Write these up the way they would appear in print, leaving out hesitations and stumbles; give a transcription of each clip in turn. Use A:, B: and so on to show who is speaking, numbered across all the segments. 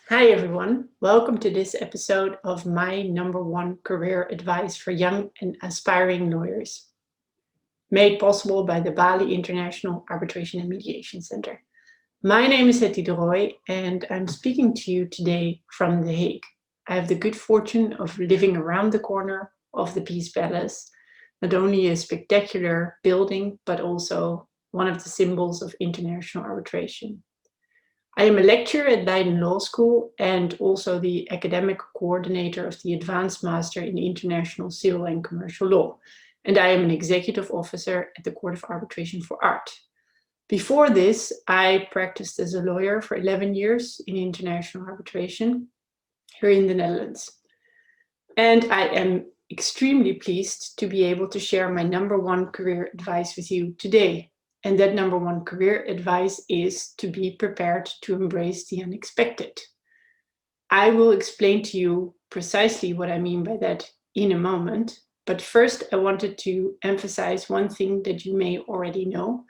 A: Hi everyone, welcome to this episode of my number one career advice for young and aspiring lawyers, made possible by the Bali International Arbitration and Mediation Center. My name is Hetty and I'm speaking to you today from The Hague. I have the good fortune of living around the corner of the Peace Palace, not only a spectacular building, but also one of the symbols of international arbitration. I am a lecturer at Leiden Law School and also the academic coordinator of the Advanced Master in International Civil and Commercial Law, and I am an executive officer at the Court of Arbitration for Art. Before this, I practiced as a lawyer for 11 years in international arbitration here in the Netherlands. And I am extremely pleased to be able to share my number one career advice with you today. And that number one career advice is to be prepared to embrace the unexpected. I will explain to you precisely what I mean by that in a moment. But first, I wanted to emphasize one thing that you may already know,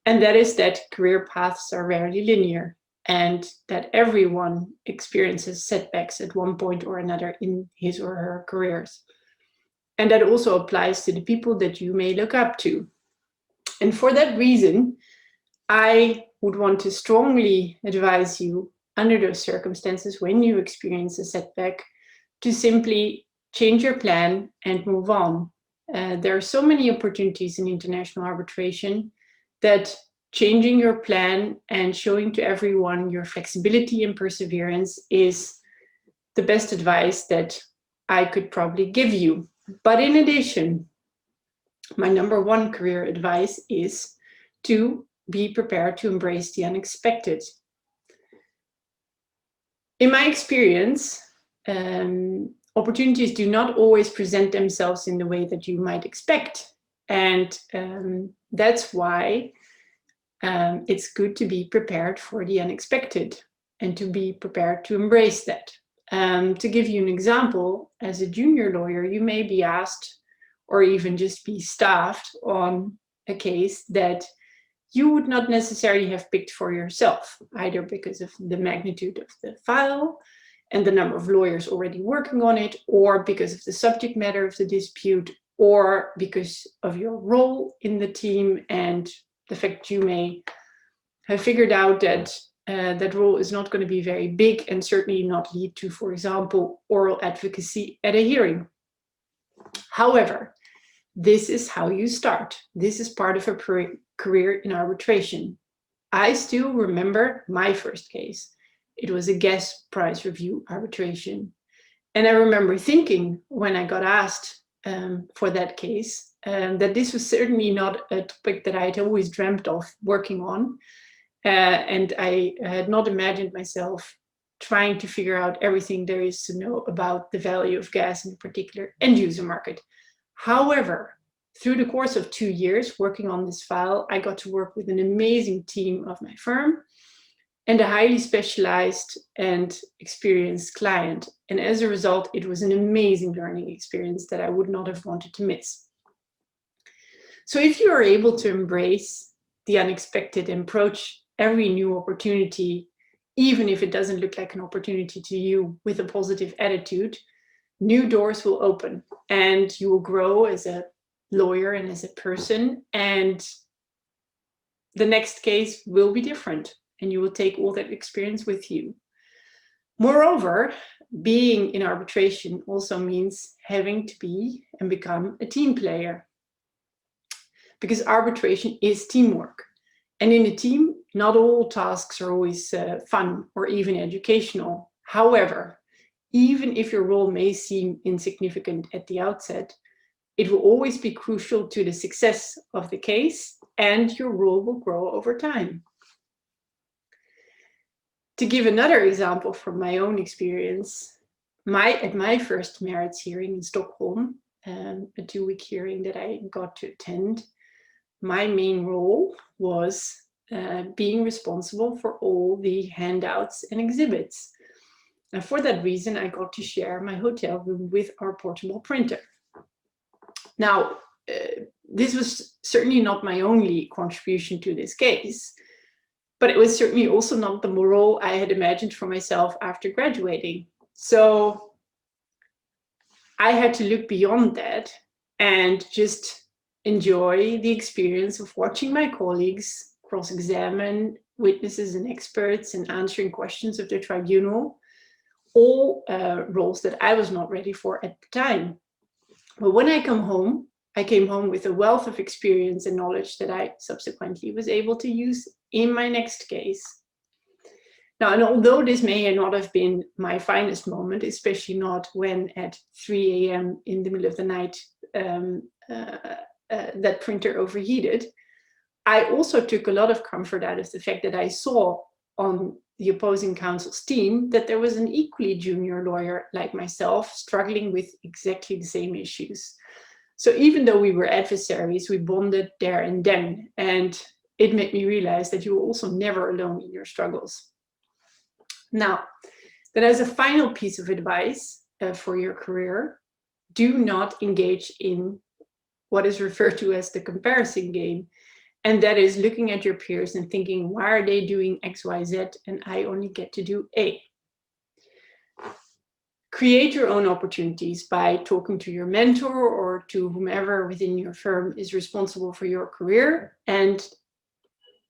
A: and that is that career paths are rarely linear and that everyone experiences setbacks at one point or another in his or her careers. And that also applies to the people that you may look up to. And for that reason, I would want to strongly advise you, under those circumstances, when you experience a setback, to simply change your plan and move on. There are so many opportunities in international arbitration that changing your plan and showing to everyone your flexibility and perseverance is the best advice that I could probably give you. But in addition, my number one career advice is to be prepared to embrace the unexpected. In my experience, opportunities do not always present themselves in the way that you might expect. And that's why it's good to be prepared for the unexpected and to be prepared to embrace that. To give you an example, as a junior lawyer, you may be asked or even just be staffed on a case that you would not necessarily have picked for yourself, either because of the magnitude of the file and the number of lawyers already working on it, or because of the subject matter of the dispute, or because of your role in the team and the fact you may have figured out that that role is not going to be very big and certainly not lead to, for example, oral advocacy at a hearing. However, this is how you start. This is part of a career in arbitration. I still remember my first case. It was a gas price review arbitration. And I remember thinking when I got asked for that case, that this was certainly not a topic that I had always dreamt of working on. And I had not imagined myself trying to figure out everything there is to know about the value of gas in a particular end user market. However, through the course of 2 years working on this file, I got to work with an amazing team of my firm and a highly specialized and experienced client. And as a result, it was an amazing learning experience that I would not have wanted to miss. So if you are able to embrace the unexpected and approach every new opportunity, even if it doesn't look like an opportunity to you, with a positive attitude, new doors will open and you will grow as a lawyer and as a person, and the next case will be different and you will take all that experience with you. Moreover, being in arbitration also means having to be and become a team player, because arbitration is teamwork. And in a team, not all tasks are always fun or even educational. However, even if your role may seem insignificant at the outset, it will always be crucial to the success of the case, and your role will grow over time. To give another example from my own experience, at my first merits hearing in Stockholm, a 2-week hearing that I got to attend, my main role was being responsible for all the handouts and exhibits. And for that reason, I got to share my hotel room with our portable printer. Now, this was certainly not my only contribution to this case. But it was certainly also not the moral I had imagined for myself after graduating. So I had to look beyond that and just enjoy the experience of watching my colleagues cross-examine witnesses and experts and answering questions of the tribunal, all roles that I was not ready for at the time. But when I came home with a wealth of experience and knowledge that I subsequently was able to use in my next case. Now, and although this may not have been my finest moment, especially not when at 3 a.m. in the middle of the night that printer overheated, I also took a lot of comfort out of the fact that I saw on the opposing counsel's team that there was an equally junior lawyer like myself struggling with exactly the same issues. So even though we were adversaries, we bonded there and then, and it made me realize that you were also never alone in your struggles. Now, then as a final piece of advice for your career, do not engage in what is referred to as the comparison game. And that is looking at your peers and thinking, why are they doing X, Y, Z, and I only get to do A? Create your own opportunities by talking to your mentor or to whomever within your firm is responsible for your career, and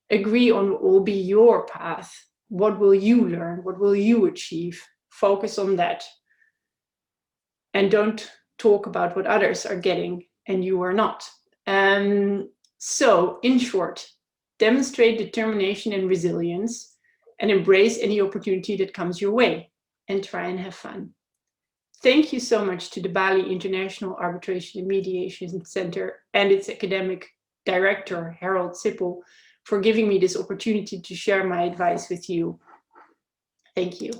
A: agree on what will be your path. What will you learn? What will you achieve? Focus on that. And don't talk about what others are getting and you are not. So, in short, demonstrate determination and resilience and embrace any opportunity that comes your way and try and have fun. Thank you so much to the Bali International Arbitration and Mediation Center and its academic director, Harold Sippel, for giving me this opportunity to share my advice with you. Thank you.